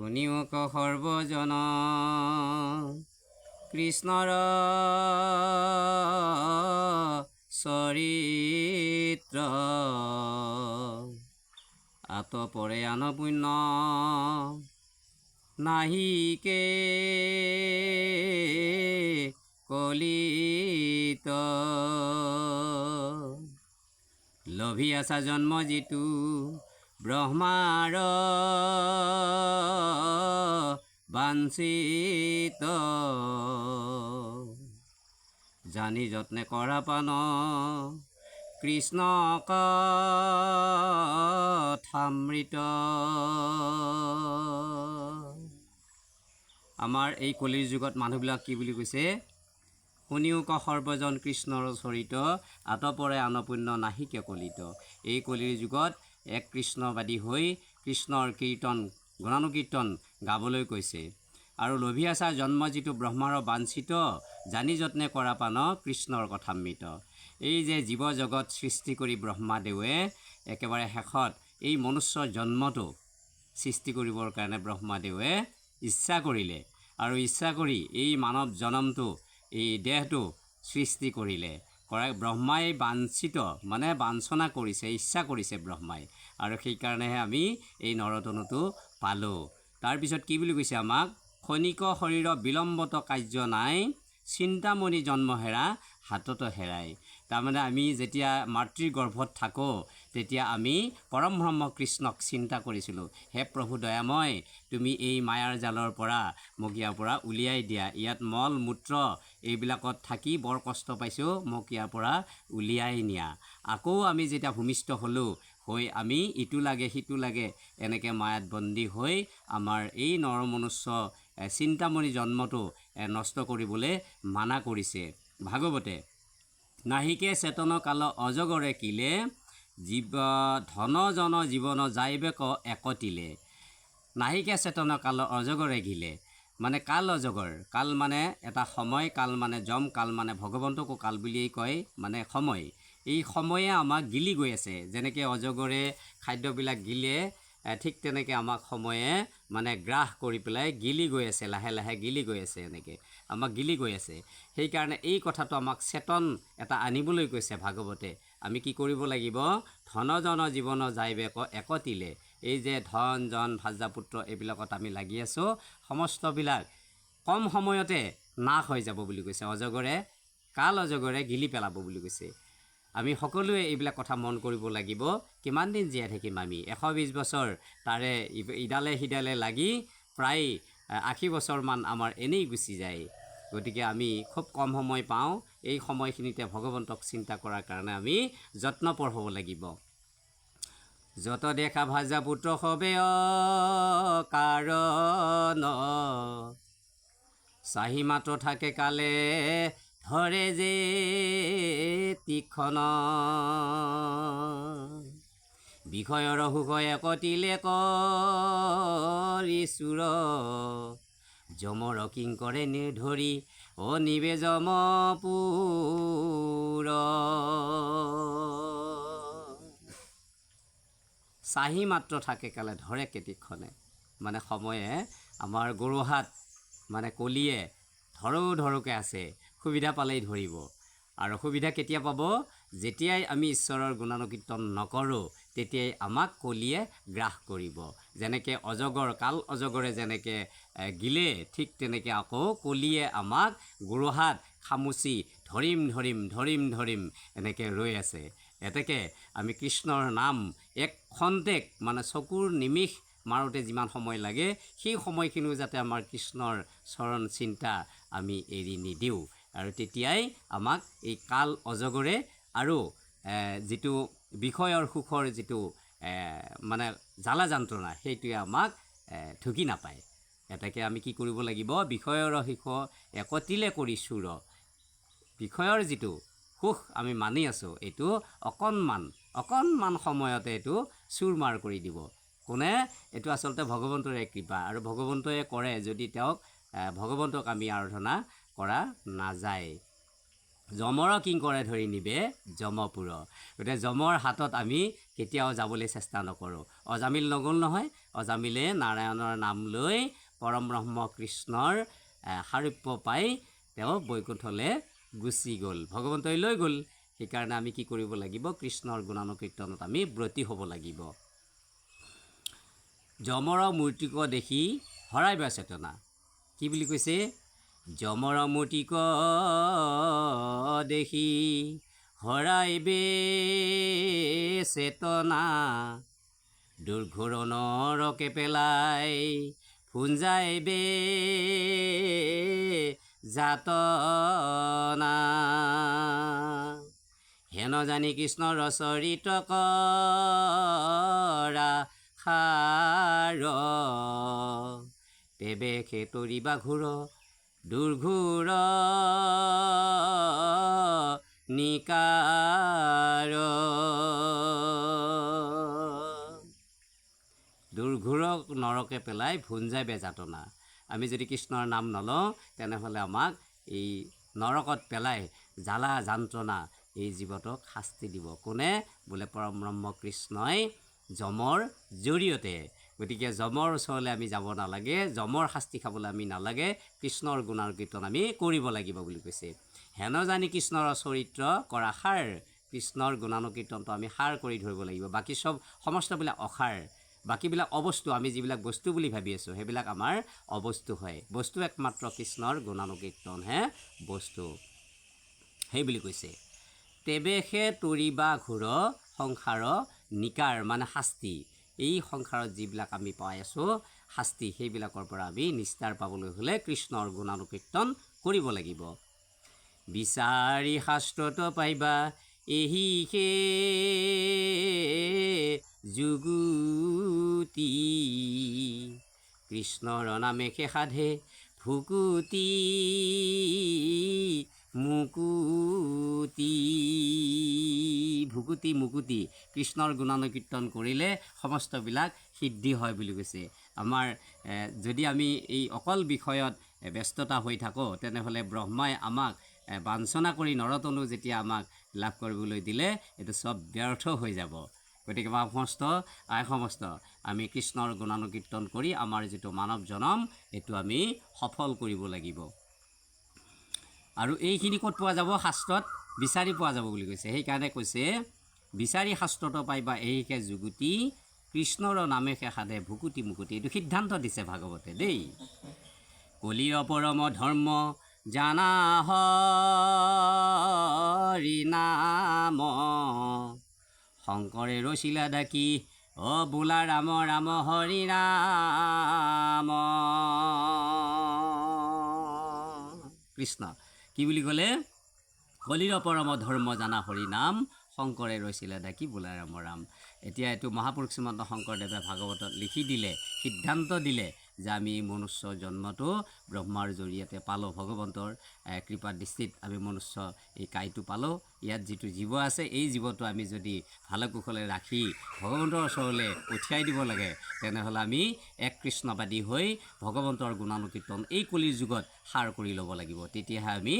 শুনিওক সৰ্বজন কৃষ্ণৰ চৰিত্ৰ আতপৰে আন পুণ্য নাহিকে কলিত লভি আছা জন্ম যিটো ব্ৰহ্মাৰ বাঞ্ছিত জানি যত্নে কৰা পান কৃষ্ণ কথামৃত আমাৰ এই কলিৰ যুগত মানুহবিলাক কি বুলি কৈছে শুনিওক সৰ্বজন কৃষ্ণৰ চৰিত আতপৰে আন পুণ্য নাহিকে কলিত এই কলিৰ যুগত এক কৃষ্ণবাদী হৈ কৃষ্ণৰ কীৰ্তন গুণানুকীৰ্তন গাবলৈ কৈছে আৰু লভি আছা জন্ম যিটো ব্ৰহ্মাৰ বাঞ্ছিত জানি যত্নে কৰা পান কৃষ্ণৰ কথামৃত এই যে জীৱ জগত সৃষ্টি কৰি ব্ৰহ্মাদেৱে একেবাৰে শেষত এই মনুষ্য জন্মটো সৃষ্টি কৰিবৰ কাৰণে ব্ৰহ্মাদেৱে ইচ্ছা কৰিলে আৰু ইচ্ছা কৰি এই মানৱ জনমটো এই দেহটো সৃষ্টি কৰিলে ব্ৰহ্মাই বাঞ্ছিত মানে বাঞ্ছনা কৰিছে ইচ্ছা কৰিছে ব্ৰহ্মাই আৰু সেইকাৰণেহে আমি এই নৰতনুটো পালোঁ তাৰপিছত কি বুলি কৈছে আমাক ক্ষণিক শৰীৰ বিলম্বত কাৰ্য নাই চিন্তামণি জন্ম হেৰা হাতত হেৰাই তাৰমানে আমি যেতিয়া মাতৃৰ গৰ্ভত থাকোঁ তেতিয়া আমি পৰম ব্ৰহ্ম কৃষ্ণক চিন্তা কৰিছিলোঁ হে প্ৰভু দয়াময় তুমি এই মায়াৰ জালৰ পৰা মোক ইয়াৰ পৰা উলিয়াই দিয়া ইয়াত মল মূত্ৰ এইবিলাকত থাকি বৰ কষ্ট পাইছোঁ মোক ইয়াৰ পৰা উলিয়াই নিয়া আকৌ আমি যেতিয়া ভূমিষ্ঠ হ'লোঁ হৈ আমি ইটো লাগে সিটো লাগে এনেকৈ মায়াত বন্দী হৈ আমাৰ এই নৰমনুষ্য চিন্তামণি জন্মটো নষ্ট কৰিবলৈ মানা কৰিছে ভাগৱতে নাহিকে চেতন কাল অজগৰে কিলে জীৱ ধন জন জীৱন যাইবে ক একতিলে নাহিকে চেতন কাল অজগৰে গিলে মানে কাল অজগৰ কাল মানে এটা সময় কাল মানে যম কাল মানে ভগৱন্তকো কাল বুলিয়েই কয় মানে সময় এই সময়ে আমাক গিলি গৈ আছে যেনেকৈ অজগৰে খাদ্যবিলাক গিলে ঠিক তেনেকৈ আমাক সময়ে মানে গ্ৰাস কৰি পেলাই গিলি গৈ আছে লাহে লাহে গিলি গৈ আছে এনেকৈ আমাক গিলি গৈ আছে সেইকাৰণে এই কথাটো আমাক চেতন এটা আনিবলৈ কৈছে ভাগৱতে আমি কি কৰিব লাগিব ধন জন জীৱন যাইবে একতিলে এই যে ধন জন ভাৰ্যাপুত্ৰ এইবিলাকত আমি লাগি আছোঁ সমস্তবিলাক কম সময়তে নাশ হৈ যাব বুলি কৈছে অজগৰে কাল অজগৰে গিলি পেলাব বুলি কৈছে আমি সকলোৱে এইবিলাক কথা মন কৰিব লাগিব কিমান দিন জীয়াই থাকিম আমি 120 বছৰ তাৰে ইডালে সিডালে লাগি প্ৰায় 80 বছৰমান আমাৰ এনেই গুচি যায় গতিকে আমি খুব কম সময় পাওঁ এই সময়খিনিতে ভগৱন্তক চিন্তা কৰাৰ কাৰণে আমি যত্নপৰ হ'ব লাগিব যত দেখা ভাৰ্যাপুত্ৰ হবে কাৰণ চাহি মাত্ৰ থাকে কালে ধৰে যে তীক্ষ্ণ বিষয়ৰ সুখ একতিলে কৰি চুৰ যমৰ কিংকৰে নিৰ্ধৰি অনিবে যমপুৰ চাহি মাত্ৰ থাকে কালে ধৰে কেতিক্ষণে মানে সময়ে আমাৰ গৰুহাত মানে কলিয়ে ধৰো ধৰোকৈ আছে সুবিধা পালেই ধৰিব আৰু সুবিধা কেতিয়া পাব যেতিয়াই আমি ঈশ্বৰৰ গুণানুকীৰ্তন নকৰোঁ তেতিয়াই আমাক কলিয়ে গ্ৰাস কৰিব যেনেকৈ অজগৰ কাল অজগৰে যেনেকৈ গিলে ঠিক তেনেকৈ আকৌ কলিয়ে আমাক গৰুহাত খামুচি ধৰিম ধৰিম ধৰিম ধৰিম এনেকৈ ৰৈ আছে এতেকে আমি কৃষ্ণৰ নাম এক খন্তেক মানে চকুৰ নিমিষ মাৰোঁতে যিমান সময় লাগে সেই সময়খিনিও যাতে আমাৰ কৃষ্ণৰ চৰণ চিন্তা আমি এৰি নিদিওঁ আৰু তেতিয়াই আমাক এই কাল অজগৰে আৰু যিটো বিষয়ৰ সুখৰ যিটো মানে জ্বালা যন্ত্ৰণা সেইটোৱে আমাক ঢুকি নাপায় এটাকে আমি কি কৰিব লাগিব বিষয়ৰ সুখ একতিলে কৰি চুৰ বিষয়ৰ যিটো সুখ আমি মানি আছোঁ এইটো অকণমান সময়তে এইটো চুৰমাৰ কৰি দিব কোনে এইটো আচলতে ভগৱন্তৰে কৃপা আৰু ভগৱন্তই কৰে যদি তেওঁক ভগৱন্তক আমি আৰাধনা কৰা নাযায় যমৰ কিংকৰে ধৰি নিবে যমপুৰ গতিকে যমৰ হাতত আমি কেতিয়াও যাবলৈ চেষ্টা নকৰোঁ অজামিল নগ'ল নহয় অজামিলে নাৰায়ণৰ নাম লৈ পৰম ব্ৰহ্ম কৃষ্ণৰ সাৰূপ্য পাই তেওঁ বৈকুণ্ঠলৈ গুচি গ'ল, ভগৱন্তই লৈ গ'ল। সেইকাৰণে আমি কি কৰিব লাগিব? কৃষ্ণৰ গুণানুকীৰ্তনত আমি ব্ৰতী হ'ব লাগিব। যমৰ মূৰ্তিক দেখি হৰাইবা চেতনা। কি বুলি কৈছে? যমৰ মূৰ্তিক দেখি হৰাইবে চেতনা, দুৰ্ঘোৰ নৰকে পেলাই ভুঞ্জাইবে যাতনা। হেন জানি কৃষ্ণৰ চৰিত কৰা সাৰ, তেবে খেতৰিবা ঘোৰ দুৰ্ঘোৰ নিকাৰ। দুৰ্ঘোৰ নৰকে পেলাই ভুঞ্জাইবে যাতনা। আমি যদি কৃষ্ণৰ নাম নলওঁ তেনেহ'লে আমাক এই নৰকত পেলাই জ্বালা যন্ত্ৰণা এই জীৱটোক শাস্তি দিব। কোনে? বোলে পৰম ব্ৰহ্ম কৃষ্ণই যমৰ জৰিয়তে। গতিকে যমৰ ওচৰলৈ আমি যাব নালাগে, যমৰ শাস্তি খাবলৈ আমি নালাগে, কৃষ্ণৰ গুণানুকীৰ্তন আমি কৰিব লাগিব বুলি কৈছে। হেন জানি কৃষ্ণৰ চৰিত্ৰ কৰা সাৰ, কৃষ্ণৰ গুণানুকীৰ্তনটো আমি সাৰ কৰি ধৰিব লাগিব। বাকী চব সমস্তবিলাক অসাৰ, বাকীবিলাক অবস্তু। আমি যিবিলাক বস্তু বুলি ভাবি আছোঁ সেইবিলাক আমাৰ অবস্তু হয়। বস্তু একমাত্ৰ কৃষ্ণৰ গুণানুকীৰ্তনহে বস্তু, সেই বুলি কৈছে। তেবেহে তৰিবা ঘোৰ সংসাৰ নিকাৰ, মানে শাস্তি। এই সংসাৰত যিবিলাক আমি পাই আছোঁ শাস্তি, সেইবিলাকৰ পৰা আমি নিস্তাৰ পাবলৈ হ'লে কৃষ্ণৰ গুণানুকীৰ্তন কৰিব লাগিব। বিচাৰি শাস্ত্ৰত পাইবা এহিহে যুগুতি, কৃষ্ণৰ নামেহে সাধে ভুকুতি মুকুতি। ভুকুতি মুকুতি, কৃষ্ণৰ গুণানুকীৰ্তন কৰিলে সমস্তবিলাক সিদ্ধি হয় বুলি কৈছে। আমাৰ যদি আমি এই অকল বিষয়ত ব্যস্ততা হৈ থাকোঁ তেনেহ'লে ব্ৰহ্মাই আমাক বাঞ্ছনা কৰি নৰতনু যেতিয়া আমাক লাভ কৰিবলৈ দিলে এইটো চব ব্যৰ্থ হৈ যাব। গতিকে সমস্ত আমি কৃষ্ণৰ গুণানুকীৰ্তন কৰি আমাৰ যিটো মানৱ জনম এইটো আমি সফল কৰিব লাগিব। আৰু এইখিনি ক'ত পোৱা যাব? শাস্ত্ৰত বিচাৰি পোৱা যাব বুলি কৈছে। সেইকাৰণে কৈছে বিচাৰি শাস্ত্ৰত পাইবা এহিকে যুগুতি, কৃষ্ণৰ নামেহে সাধে ভুকুতি মুকুতি। এইটো সিদ্ধান্ত দিছে ভাগৱতে দেই। কলিৰ পৰম ধৰ্ম জানা হৰি নাম, শংকৰে ৰচিলা ডাকি বোলা ৰাম ৰাম হৰি ৰাম। কৃষ্ণ কি বুলি ক'লে? কলিৰ পৰম ধৰ্ম জানা হৰি নাম, শংকৰে ৰচিলা ডাকি বোলা ৰাম ৰাম। এতিয়া এইটো মহাপুৰুষ শ্ৰীমন্ত শংকৰদেৱে ভাগৱতত লিখি দিলে, সিদ্ধান্ত দিলে যে আমি এই মনুষ্য জন্মটো ব্ৰহ্মাৰ জৰিয়তে পালোঁ। ভগৱন্তৰ কৃপা দৃষ্টিত আমি মনুষ্য এই কাইটো পালোঁ। ইয়াত যিটো জীৱ আছে এই জীৱটো আমি যদি ভালে কুশলে ৰাখি ভগৱন্তৰ ওচৰলৈ পঠিয়াই দিব লাগে তেনেহ'লে আমি এক কৃষ্ণবাদী হৈ ভগৱন্তৰ গুণানুকীৰ্তন এই কলিৰ যুগত সাৰ কৰি ল'ব লাগিব। তেতিয়াহে আমি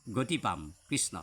গতি পাম। কৃষ্ণ।